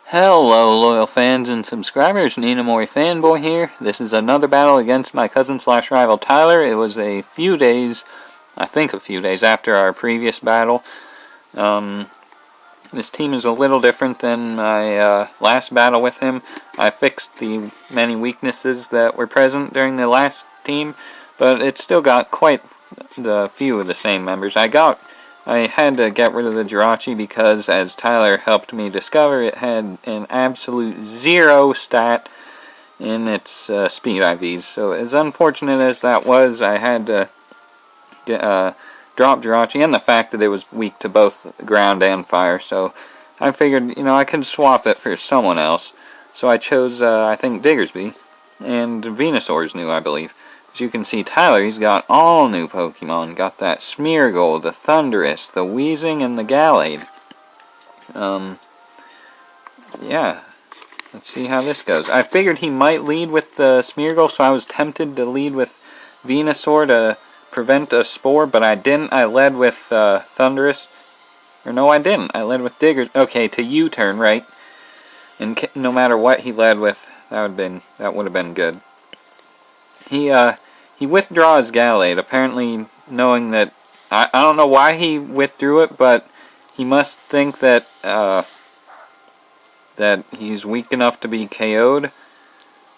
Hello loyal fans and subscribers, Ninamori Fanboy here. This is another battle against my cousin/rival Tyler. It was a few days after our previous battle. This team is a little different than my last battle with him. I fixed the many weaknesses that were present during the last team, but it still got quite the few of the same members. I had to get rid of the Jirachi because, as Tyler helped me discover, it had an absolute zero stat in its speed IVs. So as unfortunate as that was, I had to drop Jirachi, and the fact that it was weak to both ground and fire. So I figured, I could swap it for someone else. So I chose, I think, Diggersby, and Venusaur's new, I believe. As you can see, Tyler, he's got all new Pokemon. Got that Smeargle, the Thundurus, the Weezing, and the Gallade. Yeah. Let's see how this goes. I figured he might lead with the Smeargle, so I was tempted to lead with Venusaur to prevent a Spore, but I didn't. I led with Thundurus. Or no, I didn't. I led with Diggers. Okay, to U-turn, right? And no matter what he led with, that would have been good. He withdraws Gallade, apparently knowing that, I don't know why he withdrew it, but he must think that, that he's weak enough to be KO'd,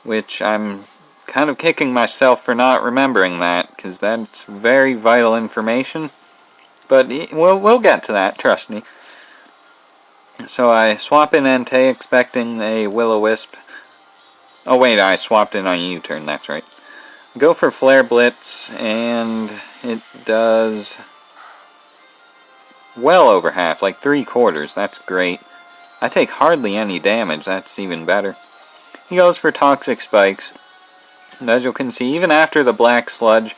which I'm kind of kicking myself for not remembering that, because that's very vital information. But we'll get to that, trust me. So I swap in Entei, expecting a Will-O-Wisp. Oh wait, I swapped in on U-turn, that's right. Go for Flare Blitz, and it does well over half, like 3/4. That's great. I take hardly any damage, that's even better. He goes for Toxic Spikes, and as you can see, even after the Black Sludge,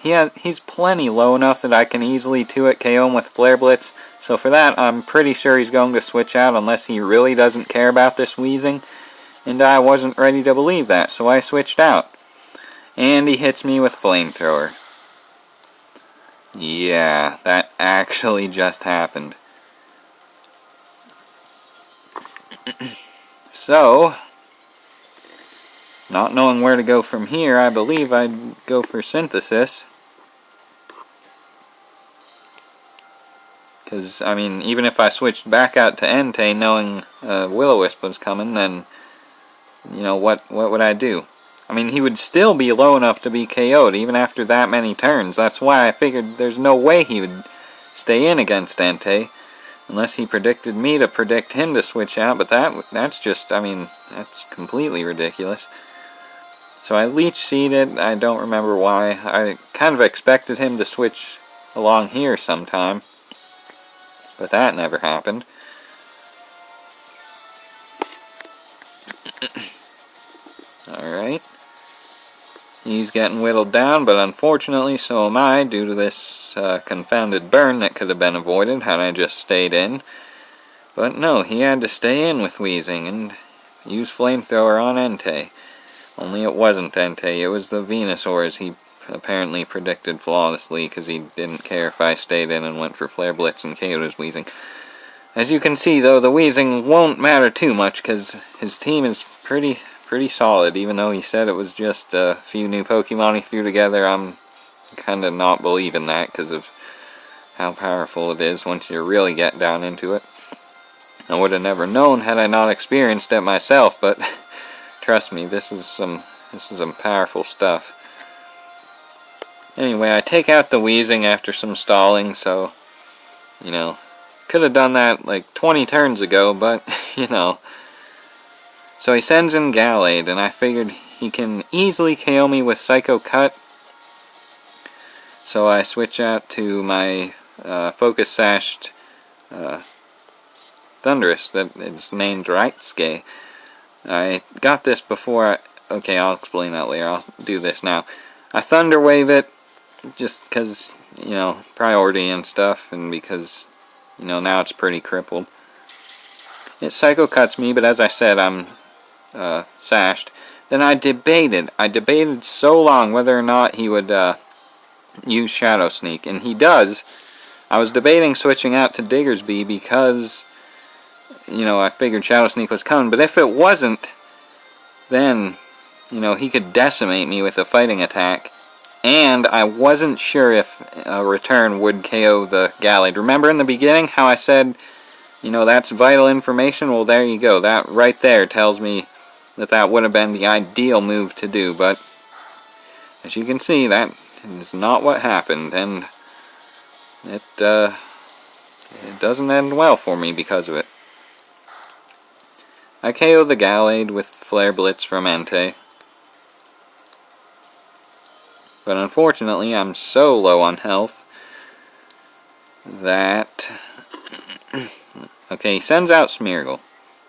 he's plenty low enough that I can easily 2-hit KO him with Flare Blitz. So for that, I'm pretty sure he's going to switch out unless he really doesn't care about this Weezing, and I wasn't ready to believe that, so I switched out. And he hits me with Flamethrower. Yeah, that actually just happened. So, not knowing where to go from here, I believe I'd go for Synthesis. Because, I mean, even if I switched back out to Entei knowing Will-O-Wisp was coming, then, what would I do? I mean, he would still be low enough to be KO'd even after that many turns. That's why I figured there's no way he would stay in against Entei, unless he predicted me to predict him to switch out, but that's just, I mean, that's completely ridiculous. So I Leech Seeded. I don't remember why. I kind of expected him to switch along here sometime, but that never happened. Alright. He's getting whittled down, but unfortunately so am I, due to this confounded burn that could have been avoided had I just stayed in. But no, he had to stay in with Weezing and use Flamethrower on Entei. Only it wasn't Entei, it was the Venusaur, as he apparently predicted flawlessly, because he didn't care if I stayed in and went for Flare Blitz and KO'd his Weezing. As you can see, though, the Weezing won't matter too much, because his team is pretty solid. Even though he said it was just a few new Pokemon he threw together, I'm kind of not believing that because of how powerful it is once you really get down into it. I would have never known had I not experienced it myself, but trust me, this is some powerful stuff. Anyway, I take out the Weezing after some stalling, so, could have done that like 20 turns ago, but, So he sends in Gallade, and I figured he can easily KO me with Psycho Cut. So I switch out to my Focus Sashed Thundurus that is named Reitsuke. I got this before okay, I'll explain that later. I'll do this now. I Thunder Wave it just because, priority and stuff, and because, now it's pretty crippled. It Psycho Cuts me, but as I said, I'm sashed. Then I debated so long whether or not he would use Shadow Sneak, and he does. I was debating switching out to Diggersby because you know, I figured Shadow Sneak was coming. But if it wasn't, then, you know, he could decimate me with a fighting attack. And I wasn't sure if a return would KO the Gallade. Remember in the beginning how I said, you know, that's vital information? Well, there you go. That right there tells me that that would have been the ideal move to do. But as you can see, that is not what happened. And it doesn't end well for me because of it. I KO the Gallade with Flare Blitz from Entei. But unfortunately, I'm so low on health that... Okay, he sends out Smeargle.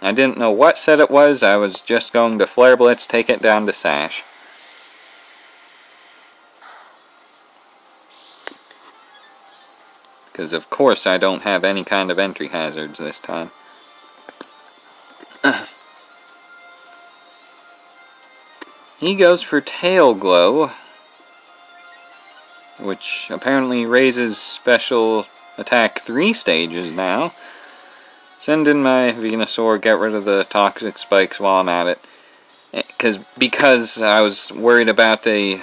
I didn't know what set it was. I was just going to Flare Blitz, take it down to Sash. Because of course I don't have any kind of entry hazards this time. He goes for Tail Glow, which apparently raises special attack 3 stages now. Send in my Venusaur, get rid of the toxic spikes while I'm at it. Because I was worried about a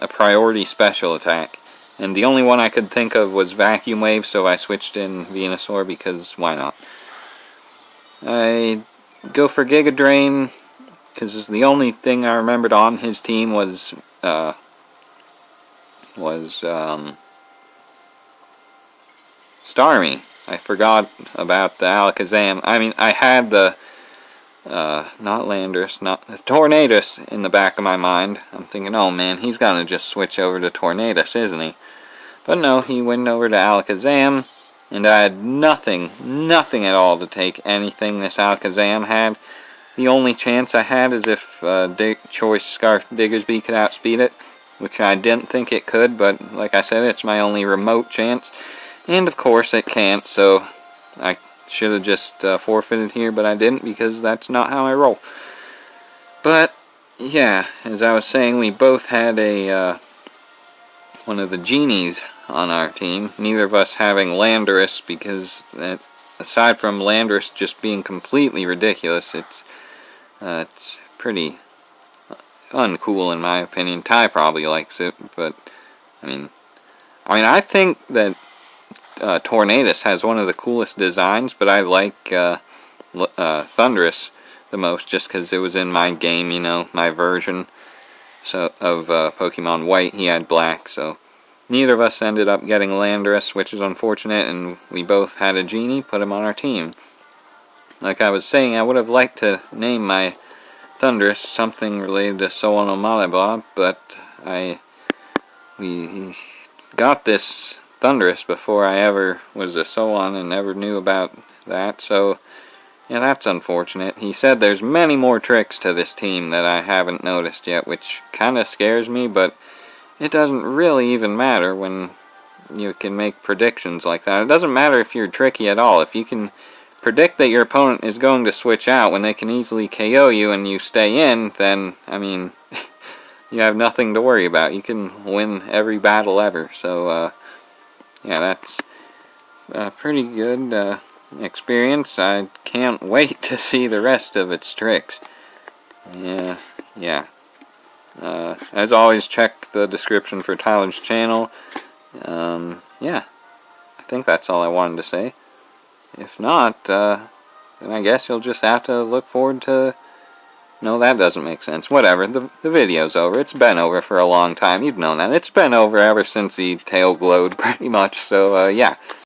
priority special attack. And the only one I could think of was Vacuum Wave, so I switched in Venusaur because why not? I go for Giga Drain, because the only thing I remembered on his team was Starmie. I forgot about the Alakazam. I mean, I had the, not Landorus, not Tornadus in the back of my mind. I'm thinking, oh man, he's gonna just switch over to Tornadus, isn't he? But no, he went over to Alakazam, and I had nothing at all to take anything this Alakazam had. The only chance I had is if Choice Scarf Diggersby could outspeed it, which I didn't think it could, but like I said, it's my only remote chance. And of course it can't, so I should have just forfeited here, but I didn't because that's not how I roll. But yeah, as I was saying, we both had a one of the Genies on our team. Neither of us having Landorus, because aside from Landorus just being completely ridiculous, it's pretty uncool in my opinion. Ty probably likes it, but I mean I think that Tornadus has one of the coolest designs, but I like Thundurus the most, just because it was in my game, you know, my version of Pokemon White. He had black, so neither of us ended up getting Landorus, which is unfortunate, and we both had a Genie, put him on our team. Like I was saying, I would have liked to name my Thundurus something related to Soul no Malabah, but we got this Thundurus before I ever was a Solon and never knew about that, so yeah, that's unfortunate. He said there's many more tricks to this team that I haven't noticed yet, which kind of scares me, but it doesn't really even matter when you can make predictions like that. It doesn't matter if you're tricky at all. If you can predict that your opponent is going to switch out when they can easily KO you and you stay in, then, I mean, you have nothing to worry about. You can win every battle ever, so, yeah, that's a pretty good experience. I can't wait to see the rest of its tricks. Yeah. As always, check the description for Tyler's channel. Yeah, I think that's all I wanted to say. If not, then I guess you'll just have to look forward to... No, that doesn't make sense. Whatever, the video's over. It's been over for a long time. You've known that. It's been over ever since the tail glowed, pretty much. So, yeah.